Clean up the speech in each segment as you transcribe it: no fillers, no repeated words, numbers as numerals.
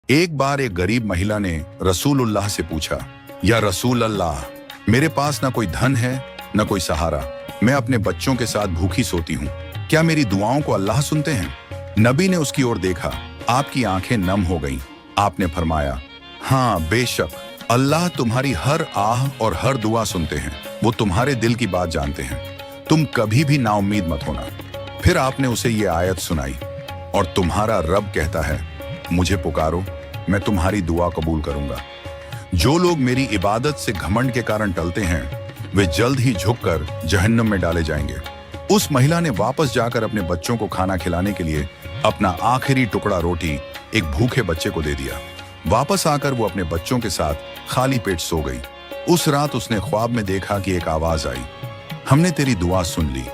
एक बार एक गरीब महिला ने रसूलुल्लाह से पूछा, या रसूल अल्लाह, मेरे पास ना कोई धन है न कोई सहारा, मैं अपने बच्चों के साथ भूखी सोती हूँ, क्या मेरी दुआओं को अल्लाह सुनते हैं? नबी ने उसकी ओर देखा, आपकी आंखें नम हो गईं। आपने फरमाया, हाँ बेशक, अल्लाह तुम्हारी हर आह और हर दुआ सुनते हैं, वो तुम्हारे दिल की बात जानते हैं, तुम कभी भी नाउम्मीद मत होना। फिर आपने उसे ये आयत सुनाई, और तुम्हारा रब कहता है, मुझे पुकारो, मैं तुम्हारी दुआ कबूल करूंगा। जो लोग मेरी इबादत से घमंड के कारण टलते हैं, वे जल्द ही झुककर जहन्नम में डाले जाएंगे। उस महिला ने वापस जाकर अपने बच्चों को खाना खिलाने के लिए अपना आखिरी टुकड़ा रोटी एक भूखे बच्चे को दे दिया। वापस आकर वो अपने बच्चों के साथ खाली पेट सो गई। उस रात उसने ख्वाब में देखा कि एक आवाज आई, हमने तेरी दुआ सुन ली,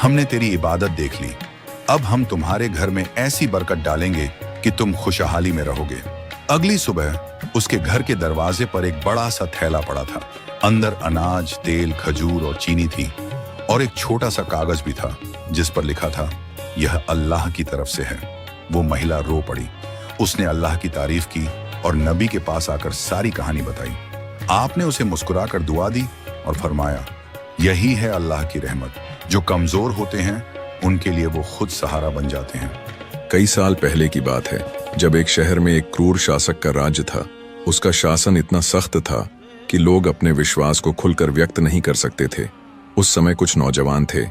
हमने तेरी इबादत देख ली, अब हम तुम्हारे घर में ऐसी बरकत डालेंगे कि तुम खुशहाली में रहोगे। अगली सुबह उसके घर के दरवाजे पर एक बड़ा सा थैला पड़ा था। अंदर अनाज, तेल, खजूर और चीनी थी, और एक छोटा सा कागज भी था जिस पर लिखा था, यह अल्लाह की तरफ से है। वो महिला रो पड़ी। उसने अल्लाह की तारीफ की और नबी के पास आकर सारी कहानी बताई। आपने उसे मुस्कुराकर दुआ दी और फरमाया, यही है अल्लाह की रहमत, जो कमजोर होते हैं उनके लिए वो खुद सहारा बन जाते हैं। कई साल पहले की बात है, जब एक शहर में एक क्रूर शासक का राज्य था। उसका शासन इतना सख्त था कि लोग अपने विश्वास को खुलकर व्यक्त नहीं कर सकते थे। उस समय कुछ नौजवान थे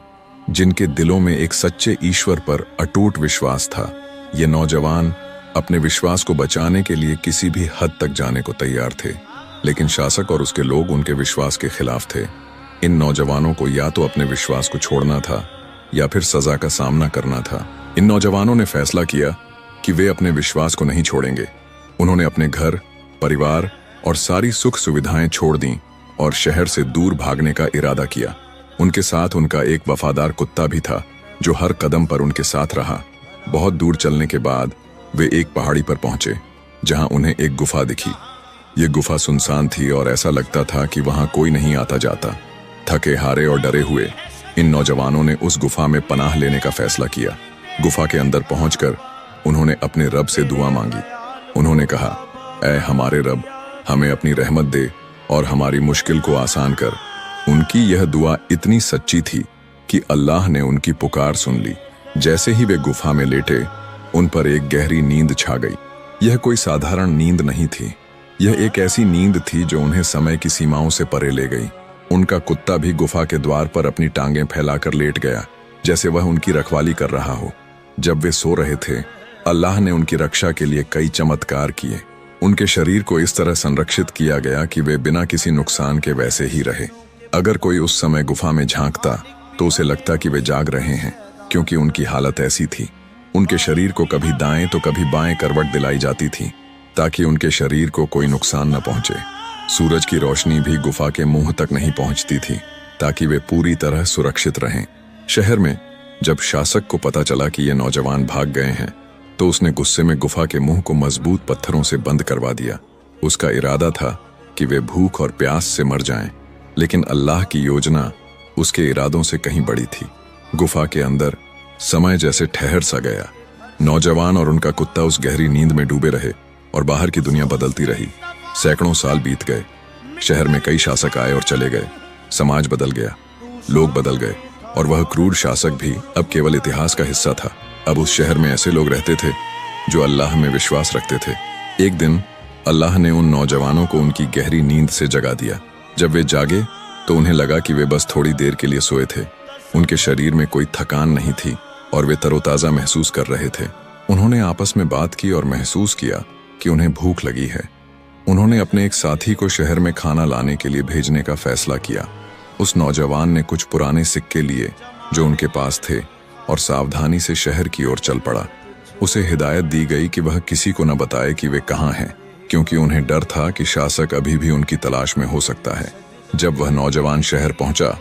जिनके दिलों में एक सच्चे ईश्वर पर अटूट विश्वास था। ये नौजवान अपने विश्वास को बचाने के लिए किसी भी हद तक जाने को तैयार थे, लेकिन शासक और उसके लोग उनके विश्वास के खिलाफ थे। इन नौजवानों को या तो अपने विश्वास को छोड़ना था या फिर सजा का सामना करना था। इन नौजवानों ने फैसला किया कि वे अपने विश्वास को नहीं छोड़ेंगे। उन्होंने अपने घर, परिवार और सारी सुख सुविधाएं छोड़ दी और शहर से दूर भागने का इरादा किया। उनके साथ उनका एक वफादार कुत्ता भी था जो हर कदम पर उनके साथ रहा। बहुत दूर चलने के बाद वे एक पहाड़ी पर पहुंचे जहां उन्हें एक गुफा दिखी। ये गुफा सुनसान थी और ऐसा लगता था कि वहां कोई नहीं आता जाता। थके हारे और डरे हुए इन नौजवानों ने उस गुफा में पनाह लेने का फैसला किया। गुफा के अंदर पहुंचकर उन्होंने अपने रब से दुआ मांगी। उन्होंने कहा, ऐ हमारे रब, हमें अपनी रहमत दे और हमारी मुश्किल को आसान कर। उनकी यह दुआ इतनी सच्ची थी कि अल्लाह ने उनकी पुकार सुन ली। जैसे ही वे गुफा में लेटे, उन पर एक गहरी नींद छा गई। यह कोई साधारण नींद नहीं थी, यह एक ऐसी नींद थी जो उन्हें समय की सीमाओं से परे ले गई। उनका कुत्ता भी गुफा के द्वार पर अपनी टांगें फैलाकर लेट गया, जैसे वह उनकी रखवाली कर रहा हो। जब वे सो रहे थे, अल्लाह ने उनकी रक्षा के लिए कई चमत्कार किए। उनके शरीर को इस तरह संरक्षित किया गया कि वे बिना किसी नुकसान के वैसे ही रहे। अगर कोई उस समय गुफा में झांकता तो उसे लगता कि वे जाग रहे हैं, क्योंकि उनकी हालत ऐसी थी। उनके शरीर को कभी दाएं तो कभी बाएं करवट दिलाई जाती थी ताकि उनके शरीर को कोई नुकसान न पहुंचे। सूरज की रोशनी भी गुफा के मुंह तक नहीं पहुंचती थी ताकि वे पूरी तरह सुरक्षित रहें। शहर में जब शासक को पता चला कि ये नौजवान भाग गए हैं, तो उसने गुस्से में गुफा के मुंह को मजबूत पत्थरों से बंद करवा दिया। उसका इरादा था कि वे भूख और प्यास से मर जाएं, लेकिन अल्लाह की योजना उसके इरादों से कहीं बड़ी थी। गुफा के अंदर समय जैसे ठहर सा गया। नौजवान और उनका कुत्ता उस गहरी नींद में डूबे रहे और बाहर की दुनिया बदलती रही। सैकड़ों साल बीत गए। शहर में कई शासक आए और चले गए। समाज बदल गया, लोग बदल गए, और वह क्रूर शासक भी अब केवल इतिहास का हिस्सा था। अब उस शहर में ऐसे लोग रहते थे जो अल्लाह में विश्वास रखते थे। एक दिन अल्लाह ने उन नौजवानों को उनकी गहरी नींद से जगा दिया। जब वे जागे तो उन्हें लगा कि वे बस थोड़ी देर के लिए सोए थे। उनके शरीर में कोई थकान नहीं थी और वे तरोताज़ा महसूस कर रहे थे। उन्होंने आपस में बात की और महसूस किया कि उन्हें भूख लगी है। उन्होंने अपने एक साथी को शहर में खाना लाने के लिए भेजने का फैसला किया। उस नौजवान ने कुछ पुराने सिक्के लिए जो उनके पास थे और सावधानी से शहर की ओर चल पड़ा। उसे हिदायत दी गई कि वह किसी को न बताए कि वे कहाँ हैं, क्योंकि उन्हें डर था कि शासक अभी भी उनकी तलाश में हो सकता है। जब वह नौजवान शहर पहुंचा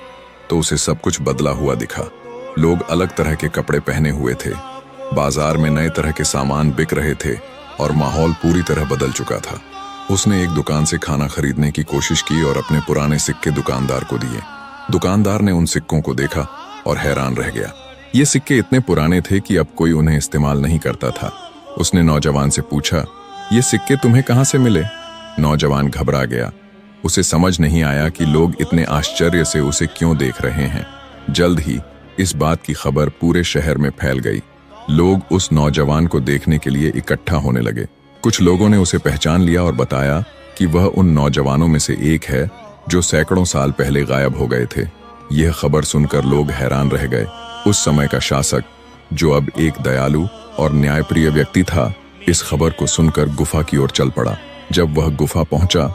तो उसे सब कुछ बदला हुआ दिखा। लोग अलग तरह के कपड़े पहने हुए थे, बाजार में नए तरह के सामान बिक रहे थे और माहौल पूरी तरह बदल चुका था। उसने एक दुकान से खाना खरीदने की कोशिश की और अपने पुराने सिक्के दुकानदार को दिए। दुकानदार ने उन सिक्कों को देखा और हैरान रह गया। ये सिक्के इतने पुराने थे कि अब कोई उन्हें इस्तेमाल नहीं करता था। उसने नौजवान से पूछा, ये सिक्के तुम्हें कहाँ से मिले? नौजवान घबरा गया। उसे समझ नहीं आया कि लोग इतने आश्चर्य से उसे क्यों देख रहे हैं। जल्द ही इस बात की खबर पूरे शहर में फैल गई। लोग उस नौजवान को देखने के लिए इकट्ठा होने लगे। कुछ लोगों ने उसे पहचान लिया और बताया कि वह उन नौजवानों में से एक है जो सैकड़ों साल पहले गायब हो गए थे। यह खबर सुनकर लोग हैरान रह गए। उस समय का शासक, जो अब एक दयालु और न्यायप्रिय व्यक्ति था, इस खबर को सुनकर गुफा की ओर चल पड़ा। जब वह गुफा पहुंचा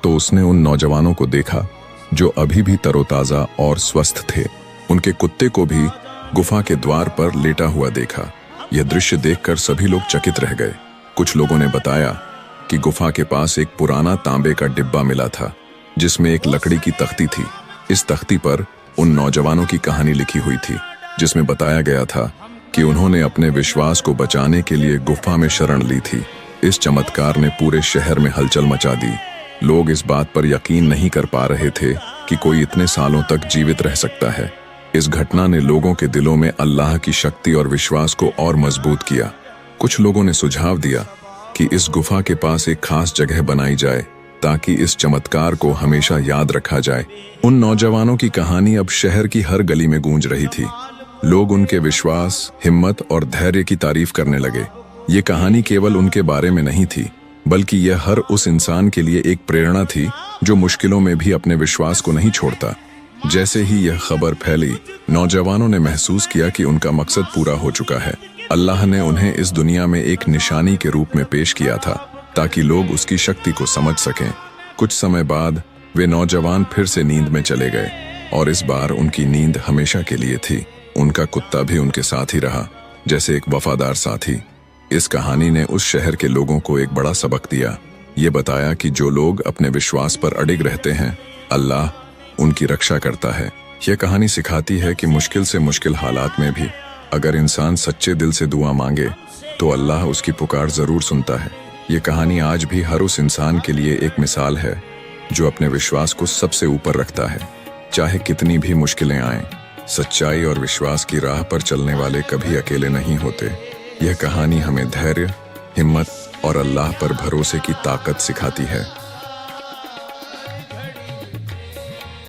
तो उसने उन नौजवानों को देखा जो अभी भी तरोताजा और स्वस्थ थे। उनके कुत्ते को भी गुफा के द्वार पर लेटा हुआ देखा। यह दृश्य देखकर सभी लोग चकित रह गए। कुछ लोगों ने बताया कि गुफा के पास एक पुराना तांबे का डिब्बा मिला था जिसमें एक लकड़ी की तख्ती थी। इस तख्ती पर उन नौजवानों की कहानी लिखी हुई थी, जिसमें बताया गया था कि उन्होंने अपने विश्वास को बचाने के लिए गुफा में शरण ली थी। इस चमत्कार ने पूरे शहर में हलचल मचा दी। लोग इस बात पर यकीन नहीं कर पा रहे थे कि कोई इतने सालों तक जीवित रह सकता है। इस घटना ने लोगों के दिलों में अल्लाह की शक्ति और विश्वास को और मजबूत किया। कुछ लोगों ने सुझाव दिया कि इस गुफा के पास एक खास जगह बनाई जाए ताकि इस चमत्कार को हमेशा याद रखा जाए। उन नौजवानों की कहानी अब शहर की हर गली में गूंज रही थी। लोग उनके विश्वास, हिम्मत और धैर्य की तारीफ करने लगे। ये कहानी केवल उनके बारे में नहीं थी, बल्कि यह हर उस इंसान के लिए एक प्रेरणा थी जो मुश्किलों में भी अपने विश्वास को नहीं छोड़ता। जैसे ही यह खबर फैली, नौजवानों ने महसूस किया कि उनका मकसद पूरा हो चुका है। अल्लाह ने उन्हें इस दुनिया में एक निशानी के रूप में पेश किया था ताकि लोग उसकी शक्ति को समझ सकें। कुछ समय बाद वे नौजवान फिर से नींद में चले गए और इस बार उनकी नींद हमेशा के लिए थी। उनका कुत्ता भी उनके साथ ही रहा, जैसे एक वफादार साथी। इस कहानी ने उस शहर के लोगों को एक बड़ा सबक दिया। ये बताया कि जो लोग अपने विश्वास पर अडिग रहते हैं, अल्लाह उनकी रक्षा करता है। यह कहानी सिखाती है कि मुश्किल से मुश्किल हालात में भी अगर इंसान सच्चे दिल से दुआ मांगे तो अल्लाह उसकी पुकार जरूर सुनता है। ये कहानी आज भी हर उस इंसान के लिए एक मिसाल है जो अपने विश्वास को सबसे ऊपर रखता है। चाहे कितनी भी मुश्किलें आएं, सच्चाई और विश्वास की राह पर चलने वाले कभी अकेले नहीं होते। यह कहानी हमें धैर्य, हिम्मत और अल्लाह पर भरोसे की ताकत सिखाती है।